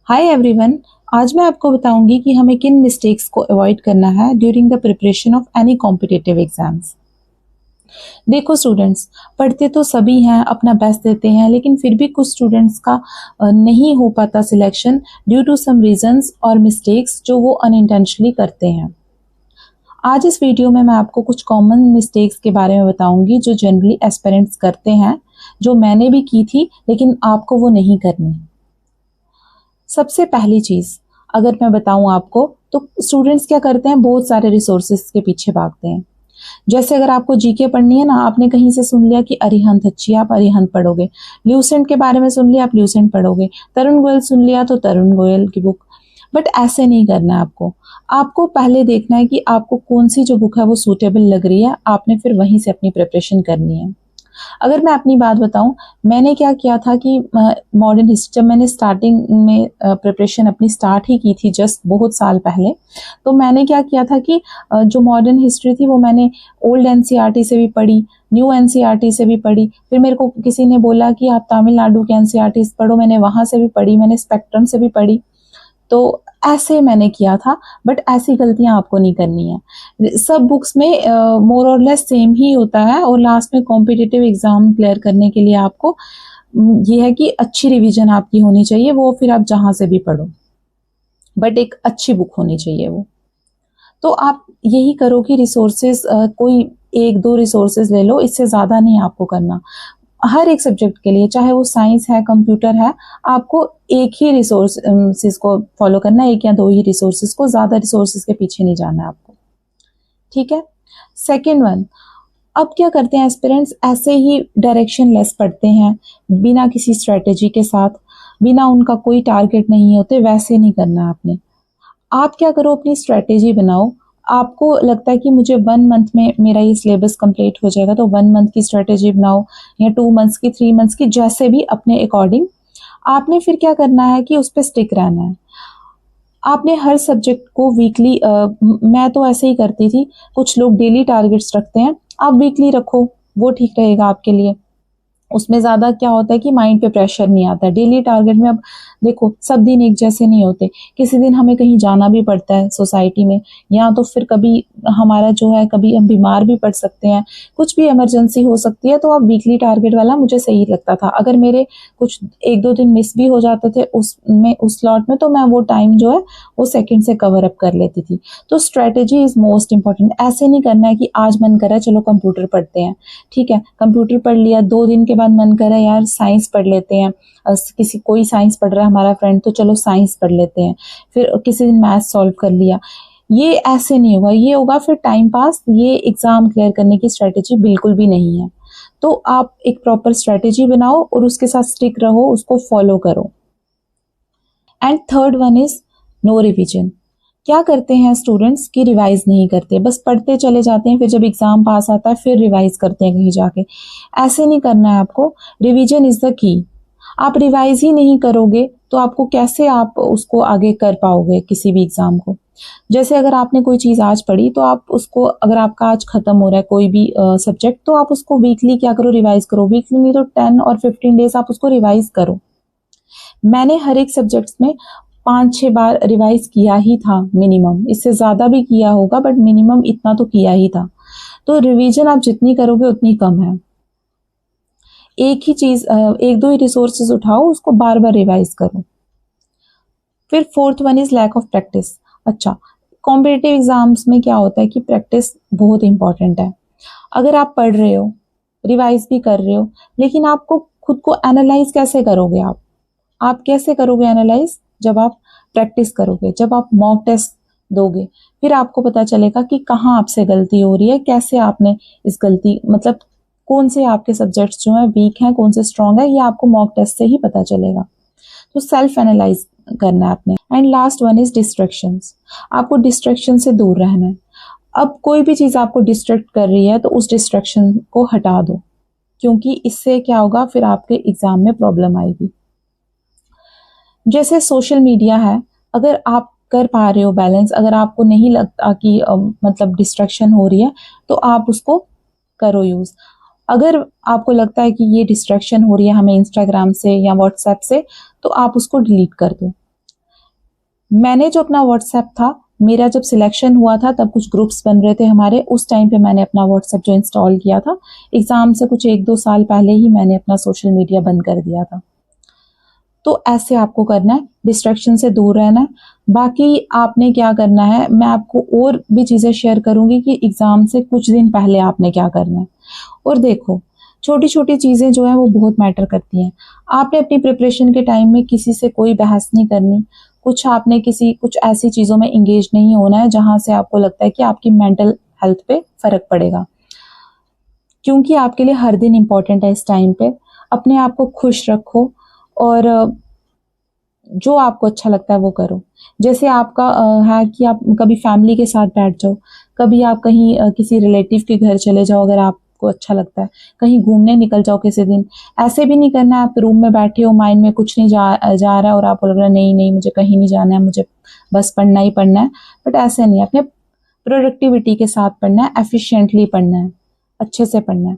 Hi everyone. आज मैं आपको बताऊंगी कि हमें किन मिस्टेक्स को अवॉइड करना है during the preparation of any competitive exams. देखो स्टूडेंट्स, पढ़ते तो सभी हैं, अपना बेस्ट देते हैं, लेकिन फिर भी कुछ स्टूडेंट्स का नहीं हो पाता selection due to some reasons और मिस्टेक्स जो वो अनइंटेंशनली करते हैं। आज इस वीडियो में मैं आपको कुछ कॉमन मिस्टेक्स के बारे में बताऊंगी जो जनरली एस्पिरेंट्स करते हैं, जो मैंने भी की थी, लेकिन आपको वो नहीं करनी। सबसे पहली चीज अगर मैं बताऊं आपको, तो स्टूडेंट्स क्या करते हैं, बहुत सारे रिसोर्सेज के पीछे भागते हैं। जैसे अगर आपको जीके पढ़नी है ना, आपने कहीं से सुन लिया कि अरिहंत अच्छी है, आप अरिहंत पढ़ोगे। ल्यूसेंट के बारे में सुन लिया, आप ल्यूसेंट पढ़ोगे। तरुण गोयल सुन लिया तो तरुण गोयल की बुक। बट ऐसे नहीं करना है आपको। आपको पहले देखना है कि आपको कौन सी जो बुक है वो सूटेबल लग रही है, आपने फिर वहीं से अपनी प्रिपरेशन करनी है। अगर मैं अपनी बात बताऊं, मैंने क्या किया था कि मॉडर्न हिस्ट्री जब मैंने स्टार्टिंग में प्रिपरेशन अपनी स्टार्ट ही की थी, जस्ट बहुत साल पहले, तो मैंने क्या किया था कि जो मॉडर्न हिस्ट्री थी वो मैंने ओल्ड एनसीईआरटी से भी पढ़ी, न्यू एनसीईआरटी से भी पढ़ी। फिर मेरे को किसी ने बोला कि आप तमिलनाडु के एनसीईआरटी पढ़ो, मैंने वहां से भी पढ़ी, मैंने स्पेक्ट्रम से भी पढ़ी। तो ऐसे मैंने किया था। बट ऐसी गलतियां आपको नहीं करनी है। सब बुक्स में मोर और लेस सेम ही होता है, और लास्ट में कॉम्पिटिटिव एग्जाम क्लियर करने के लिए आपको ये है कि अच्छी रिवीजन आपकी होनी चाहिए, वो फिर आप जहां से भी पढ़ो, बट एक अच्छी बुक होनी चाहिए वो। तो आप यही करो कि रिसोर्सेज कोई एक दो रिसोर्सेज ले लो, इससे ज्यादा नहीं आपको करना। हर एक सब्जेक्ट के लिए, चाहे वो साइंस है, कंप्यूटर है, आपको एक ही रिसोर्सेज को फॉलो करना है, एक या दो ही रिसोर्सेज को, ज्यादा रिसोर्सेज के पीछे नहीं जाना है आपको। ठीक है। सेकेंड वन, अब क्या करते हैं एस्पिरेंट्स, ऐसे ही डायरेक्शन लेस पढ़ते हैं, बिना किसी स्ट्रेटेजी के साथ, बिना उनका कोई टारगेट नहीं होते, वैसे नहीं करना आपने। आप क्या करो, अपनी स्ट्रेटेजी बनाओ। आपको लगता है कि मुझे 1 मंथ में मेरा ये सिलेबस कंप्लीट हो जाएगा, तो 1 मंथ की स्ट्रेटेजी बनाओ, या 2 मंथ्स की, 3 मंथ्स की, जैसे भी अपने अकॉर्डिंग। आपने फिर क्या करना है कि उस पर स्टिक रहना है। आपने हर सब्जेक्ट को वीकली, मैं तो ऐसे ही करती थी, कुछ लोग डेली टारगेट्स रखते हैं, आप वीकली रखो, वो ठीक रहेगा आपके लिए। उसमें ज्यादा क्या होता है कि माइंड पे प्रेशर नहीं आता है। डेली टारगेट में अब देखो, सब दिन एक जैसे नहीं होते, किसी दिन हमें कहीं जाना भी पड़ता है सोसाइटी में, या तो फिर कभी हमारा जो है, कभी हम बीमार भी पड़ सकते हैं, कुछ भी इमरजेंसी हो सकती है। तो अब वीकली टारगेट वाला मुझे सही लगता था। अगर मेरे कुछ एक दो दिन मिस भी हो जाते थे उसमें, उस स्लॉट में, तो मैं वो टाइम जो है वो सेकंड से कवर अप कर लेती थी। तो स्ट्रेटेजी इज मोस्ट इंपॉर्टेंट। ऐसे नहीं करना है कि आज मन करा चलो कंप्यूटर पढ़ते हैं, ठीक है, कंप्यूटर पढ़ लिया, 2 दिन के बाद मन करा यार साइंस पढ़ लेते हैं, किसी कोई साइंस पढ़ रहा है हमारा फ्रेंड, तो चलो साइंस पढ़ लेते हैं, फिर किसी दिन मैथ सॉल्व कर लिया। ये ऐसे नहीं होगा, ये होगा फिर टाइम पास, ये एग्जाम क्लियर करने की स्ट्रेटेजी बिल्कुल भी नहीं है। तो आप एक प्रॉपर स्ट्रेटेजी बनाओ और उसके साथ स्टिक रहो, उसको फॉलो करो। And third one is no revision. क्या करते हैं स्टूडेंट्स कि रिवाइज नहीं करते, बस पढ़ते चले जाते हैं, फिर जब एग्जाम पास आता है फिर रिवाइज करते हैं कहीं जाके। ऐसे नहीं करना है आपको। Revision is the key. आप रिवाइज ही नहीं करोगे तो आपको कैसे आप उसको आगे कर पाओगे किसी भी एग्जाम को। जैसे अगर आपने कोई चीज आज पढ़ी, तो आप उसको, अगर आपका आज खत्म हो रहा है कोई भी सब्जेक्ट, तो आप उसको वीकली क्या करो, रिवाइज करो। वीकली नहीं तो 10 और 15 डेज आप उसको रिवाइज करो। मैंने हर एक सब्जेक्ट्स में 5-6 बार रिवाइज किया ही था मिनिमम, इससे ज्यादा भी किया होगा, बट मिनिमम इतना तो किया ही था। तो रिवीजन आप जितनी करोगे उतनी कम है। एक ही चीज, एक दो ही रिसोर्सेज उठाओ, उसको बार बार रिवाइज करो। फिर fourth one is lack of practice. अच्छा, कॉम्पिटिटिव एग्जाम्स में क्या होता है कि प्रैक्टिस बहुत इंपॉर्टेंट है। अगर आप पढ़ रहे हो, रिवाइज भी कर रहे हो, लेकिन आपको खुद को एनालाइज कैसे करोगे आप कैसे करोगे एनालाइज? जब आप प्रैक्टिस करोगे, जब आप मॉक टेस्ट दोगे, फिर आपको पता चलेगा कि कहाँ आपसे गलती हो रही है, कैसे आपने इस गलती, मतलब कौन से आपके सब्जेक्ट्स जो है वीक हैं, कौन से स्ट्रांग है, ये आपको मॉक टेस्ट से ही पता चलेगा। तो सेल्फ एनालाइज करना है आपने। And last one is distractions. आपको डिस्ट्रैक्शन से दूर रहना है। अब कोई भी चीज आपको डिस्ट्रैक्ट कर रही है, तो उस डिस्ट्रैक्शन को हटा दो, क्योंकि इससे क्या होगा, फिर आपके एग्जाम में प्रॉब्लम आएगी। जैसे सोशल मीडिया है, अगर आप कर पा रहे हो बैलेंस, अगर आपको नहीं लगता कि मतलब डिस्ट्रैक्शन हो रही है, तो आप उसको करो यूज। अगर आपको लगता है कि ये डिस्ट्रैक्शन हो रही है हमें इंस्टाग्राम से या व्हाट्सएप से, तो आप उसको डिलीट कर दो। मैंने जो अपना व्हाट्सएप था, मेरा जब सिलेक्शन हुआ था तब कुछ ग्रुप्स बन रहे थे हमारे, उस टाइम पे मैंने अपना व्हाट्सएप जो इंस्टॉल किया था, एग्ज़ाम से कुछ 1-2 साल पहले ही मैंने अपना सोशल मीडिया बंद कर दिया था। तो ऐसे आपको करना है, डिस्ट्रैक्शन से दूर रहना है। बाकी आपने क्या करना है, मैं आपको और भी चीज़ें शेयर करूँगी कि एग्ज़ाम से कुछ दिन पहले आपने क्या करना है। और देखो, छोटी-छोटी चीज़ें जो हैं वो बहुत मैटर करती हैं। आपने अपनी प्रिपरेशन के टाइम में किसी से कोई बहस नहीं करनी, कुछ ऐसी चीज़ों में एंगेज नहीं होना है जहाँ से आपको लगता है कि आपकी मेंटल हेल्थ पे फ़र्क पड़ेगा। क्योंकि आपके लिए हर दिन इम्पोर्टेंट है इस टाइम पे। अपने आप को खुश रखो और जो आपको अच्छा लगता है वो करो। जैसे आपका है कि आप कभी फैमिली के साथ बैठ जाओ, कभी आप कहीं किसी रिलेटिव के घर चले जाओ अगर आपको अच्छा लगता है, कहीं घूमने निकल जाओ किसी दिन। ऐसे भी नहीं करना है आप रूम में बैठे हो, माइंड में कुछ नहीं जा रहा है और आपको लग रहा है नहीं मुझे कहीं नहीं जाना है, मुझे बस पढ़ना ही पढ़ना है। बट ऐसे नहीं, अपने प्रोडक्टिविटी के साथ पढ़ना है, एफिशिएंटली पढ़ना है, अच्छे से पढ़ना है।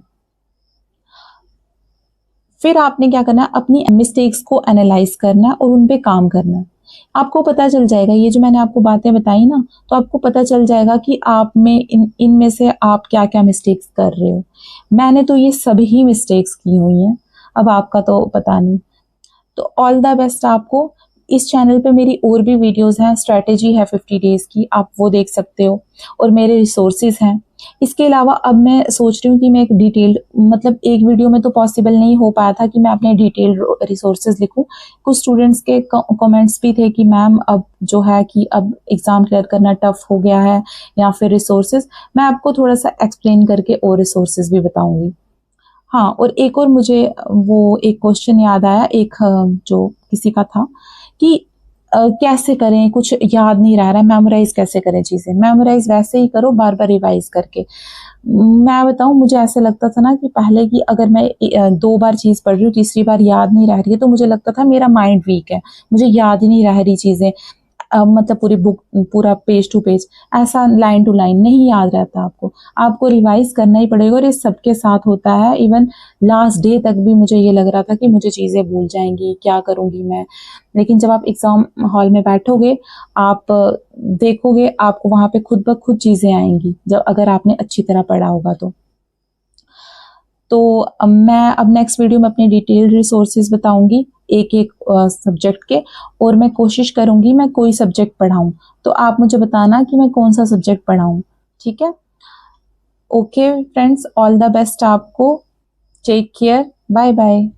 फिर आपने क्या करना है, अपनी मिस्टेक्स को एनालाइज करना है और उन पे काम करना है। आपको पता चल जाएगा, ये जो मैंने आपको बातें बताई ना, तो आपको पता चल जाएगा कि आप में इनमें से आप क्या-क्या मिस्टेक्स कर रहे हो। मैंने तो ये सभी मिस्टेक्स की हुई हैं, अब आपका तो पता नहीं। तो ऑल द बेस्ट आपको। इस चैनल पे मेरी और भी वीडियोस हैं, स्ट्रैटेजी है 50 डेज़ की, आप वो देख सकते हो और मेरे रिसोर्सेज हैं। इसके अलावा अब मैं सोच रही हूँ कि मैं एक डिटेल्ड, मतलब एक वीडियो में तो पॉसिबल नहीं हो पाया था कि मैं अपने डिटेल्ड रिसोर्सेज लिखूँ। कुछ स्टूडेंट्स के कमेंट्स भी थे कि मैम अब जो है कि अब एग्ज़ाम क्लियर करना टफ हो गया है या फिर रिसोर्सेज। मैं आपको थोड़ा सा एक्सप्लेन करके और रिसोर्सेज भी बताऊँगी। हाँ, और एक और मुझे वो एक क्वेश्चन याद आया, एक जो किसी का था कि कैसे करें, कुछ याद नहीं रह रहा है, मेमोराइज़ कैसे करें चीज़ें? मेमोराइज़ वैसे ही करो बार-बार रिवाइज़ करके। मैं बताऊँ, मुझे ऐसे लगता था ना कि पहले कि अगर मैं 2 बार चीज़ पढ़ रही हूँ, तीसरी बार याद नहीं रह रही है, तो मुझे लगता था मेरा माइंड वीक है, मुझे याद ही नहीं रह रही चीज़ें। मतलब पूरी बुक, पूरा पेज टू पेज, ऐसा लाइन टू लाइन नहीं याद रहता आपको। आपको रिवाइज़ करना ही पड़ेगा और ये सबके साथ होता है। इवन लास्ट डे तक भी मुझे ये लग रहा था कि मुझे चीज़ें भूल जाएँगी, क्या करूँगी मैं? लेकिन जब आप एग्ज़ाम हॉल में बैठोगे, आप देखोगे आपको वहाँ पे खुद ब खुद चीज़ें आएँगी, जब अगर आपने अच्छी तरह पढ़ा होगा तो। तो मैं अब नेक्स्ट वीडियो में अपने डिटेल्ड रिसोर्सेज बताऊंगी एक-एक सब्जेक्ट के, और मैं कोशिश करूंगी मैं कोई सब्जेक्ट पढ़ाऊं। तो आप मुझे बताना कि मैं कौन सा सब्जेक्ट पढ़ाऊं, ठीक है? Okay friends, all the best आपको। Take care, bye bye.